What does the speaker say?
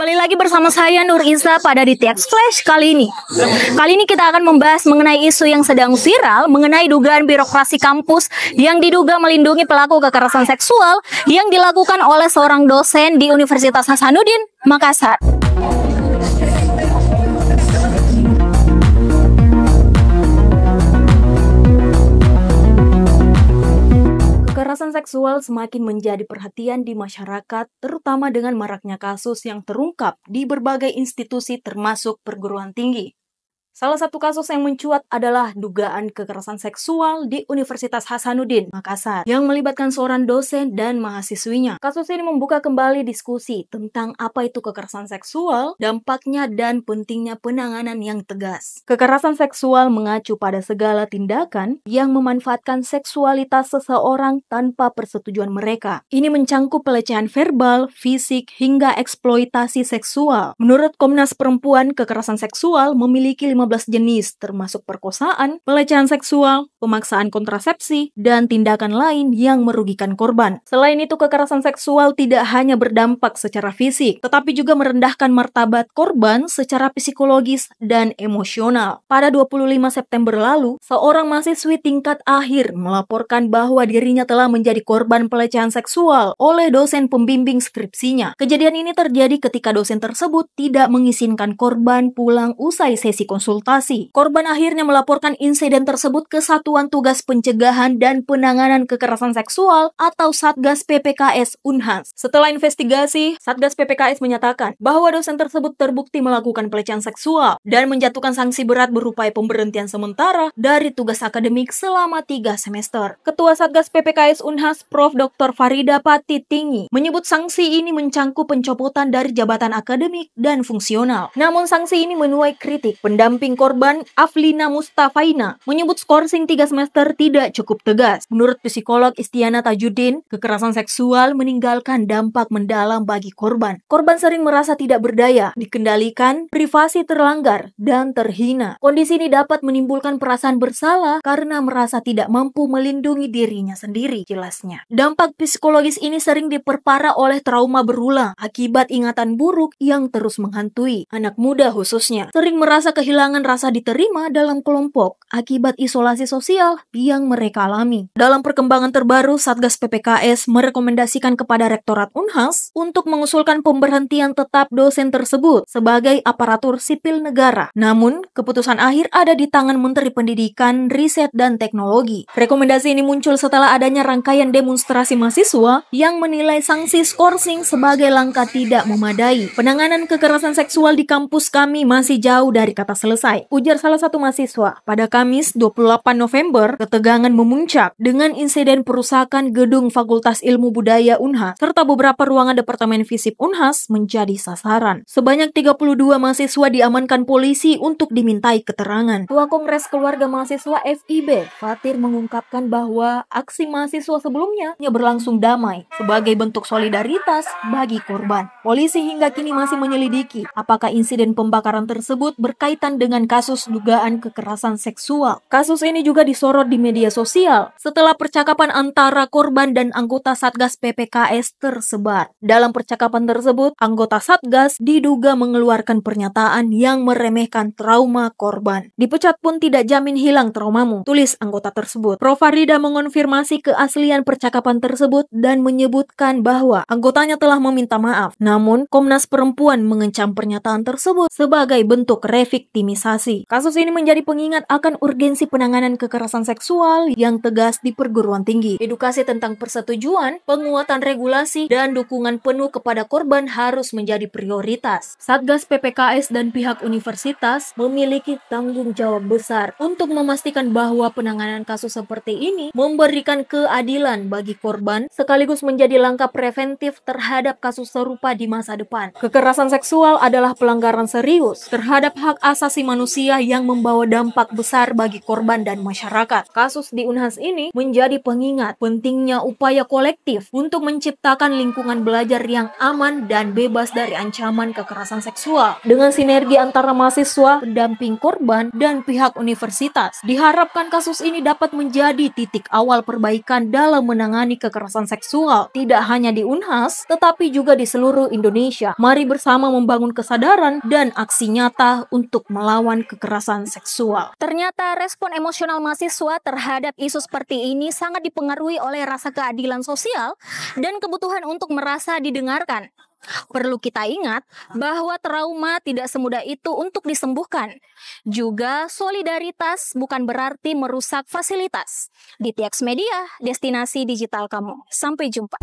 Kembali lagi bersama saya Nur Iza pada di TX Flash kali ini. Kali ini kita akan membahas mengenai isu yang sedang viral mengenai dugaan birokrasi kampus yang diduga melindungi pelaku kekerasan seksual yang dilakukan oleh seorang dosen di Universitas Hasanuddin, Makassar. Kekerasan seksual semakin menjadi perhatian di masyarakat, terutama dengan maraknya kasus yang terungkap di berbagai institusi termasuk perguruan tinggi. Salah satu kasus yang mencuat adalah dugaan kekerasan seksual di Universitas Hasanuddin, Makassar, yang melibatkan seorang dosen dan mahasiswinya. Kasus ini membuka kembali diskusi tentang apa itu kekerasan seksual, dampaknya, dan pentingnya penanganan yang tegas. Kekerasan seksual mengacu pada segala tindakan yang memanfaatkan seksualitas seseorang tanpa persetujuan mereka. Ini mencangkup pelecehan verbal, fisik, hingga eksploitasi seksual. Menurut Komnas Perempuan, kekerasan seksual memiliki 15 jenis, termasuk perkosaan, pelecehan seksual, pemaksaan kontrasepsi, dan tindakan lain yang merugikan korban. Selain itu, kekerasan seksual tidak hanya berdampak secara fisik, tetapi juga merendahkan martabat korban secara psikologis dan emosional. Pada 25 September lalu, seorang mahasiswi tingkat akhir melaporkan bahwa dirinya telah menjadi korban pelecehan seksual oleh dosen pembimbing skripsinya. Kejadian ini terjadi ketika dosen tersebut tidak mengizinkan korban pulang usai sesi konsultasi. Korban akhirnya melaporkan insiden tersebut ke Satuan Tugas Pencegahan dan Penanganan Kekerasan Seksual atau Satgas PPKS Unhas. Setelah investigasi, Satgas PPKS menyatakan bahwa dosen tersebut terbukti melakukan pelecehan seksual dan menjatuhkan sanksi berat berupa pemberhentian sementara dari tugas akademik selama 3 semester. Ketua Satgas PPKS Unhas, Prof. Dr. Farida Patitinggi, menyebut sanksi ini mencangkup pencopotan dari jabatan akademik dan fungsional. Namun sanksi ini menuai kritik. Pendamping korban, Aflina Mustafaina, menyebut skorsing 3 semester tidak cukup tegas. Menurut psikolog Istiana Tajuddin, kekerasan seksual meninggalkan dampak mendalam bagi korban. Korban sering merasa tidak berdaya, dikendalikan, privasi terlanggar, dan terhina. Kondisi ini dapat menimbulkan perasaan bersalah karena merasa tidak mampu melindungi dirinya sendiri, jelasnya. Dampak psikologis ini sering diperparah oleh trauma berulang akibat ingatan buruk yang terus menghantui. Anak muda khususnya sering merasa kehilangan rasa diterima dalam kelompok akibat isolasi sosial yang mereka alami. Dalam perkembangan terbaru, Satgas PPKS merekomendasikan kepada Rektorat Unhas untuk mengusulkan pemberhentian tetap dosen tersebut sebagai aparatur sipil negara. Namun, keputusan akhir ada di tangan Menteri Pendidikan, Riset, dan Teknologi. Rekomendasi ini muncul setelah adanya rangkaian demonstrasi mahasiswa yang menilai sanksi skorsing sebagai langkah tidak memadai. Penanganan kekerasan seksual di kampus kami masih jauh dari kata selesai, ujar salah satu mahasiswa. Pada Kamis 28 November, ketegangan memuncak dengan insiden perusakan gedung Fakultas Ilmu Budaya Unhas serta beberapa ruangan Departemen Fisip Unhas menjadi sasaran. Sebanyak 32 mahasiswa diamankan polisi untuk dimintai keterangan. Ketua Kongres Keluarga Mahasiswa FIB, Fatir, mengungkapkan bahwa aksi mahasiswa sebelumnya berlangsung damai sebagai bentuk solidaritas bagi korban. Polisi hingga kini masih menyelidiki apakah insiden pembakaran tersebut berkaitan dengan kasus dugaan kekerasan seksual. Kasus ini juga disorot di media sosial setelah percakapan antara korban dan anggota Satgas PPKS tersebar. Dalam percakapan tersebut, anggota Satgas diduga mengeluarkan pernyataan yang meremehkan trauma korban. Dipecat pun tidak jamin hilang traumamu, tulis anggota tersebut. Prof. Farida mengonfirmasi keaslian percakapan tersebut dan menyebutkan bahwa anggotanya telah meminta maaf. Namun, Komnas Perempuan mengecam pernyataan tersebut sebagai bentuk reviktimisasi. Kasus ini menjadi pengingat akan urgensi penanganan kekerasan seksual yang tegas di perguruan tinggi. Edukasi tentang persetujuan, penguatan regulasi, dan dukungan penuh kepada korban harus menjadi prioritas. Satgas PPKS dan pihak universitas memiliki tanggung jawab besar untuk memastikan bahwa penanganan kasus seperti ini memberikan keadilan bagi korban sekaligus menjadi langkah preventif terhadap kasus serupa di masa depan. Kekerasan seksual adalah pelanggaran serius terhadap hak asasi manusia yang membawa dampak besar bagi korban dan masyarakat. Kasus di Unhas ini menjadi pengingat pentingnya upaya kolektif untuk menciptakan lingkungan belajar yang aman dan bebas dari ancaman kekerasan seksual. Dengan sinergi antara mahasiswa, pendamping korban, dan pihak universitas, diharapkan kasus ini dapat menjadi titik awal perbaikan dalam menangani kekerasan seksual, tidak hanya di Unhas, tetapi juga di seluruh Indonesia. Mari bersama membangun kesadaran dan aksi nyata untuk melawan kekerasan seksual. Ternyata respon emosional mahasiswa terhadap isu seperti ini sangat dipengaruhi oleh rasa keadilan sosial dan kebutuhan untuk merasa didengarkan. Perlu kita ingat bahwa trauma tidak semudah itu untuk disembuhkan. Juga solidaritas bukan berarti merusak fasilitas. Di TX Media, destinasi digital kamu. Sampai jumpa.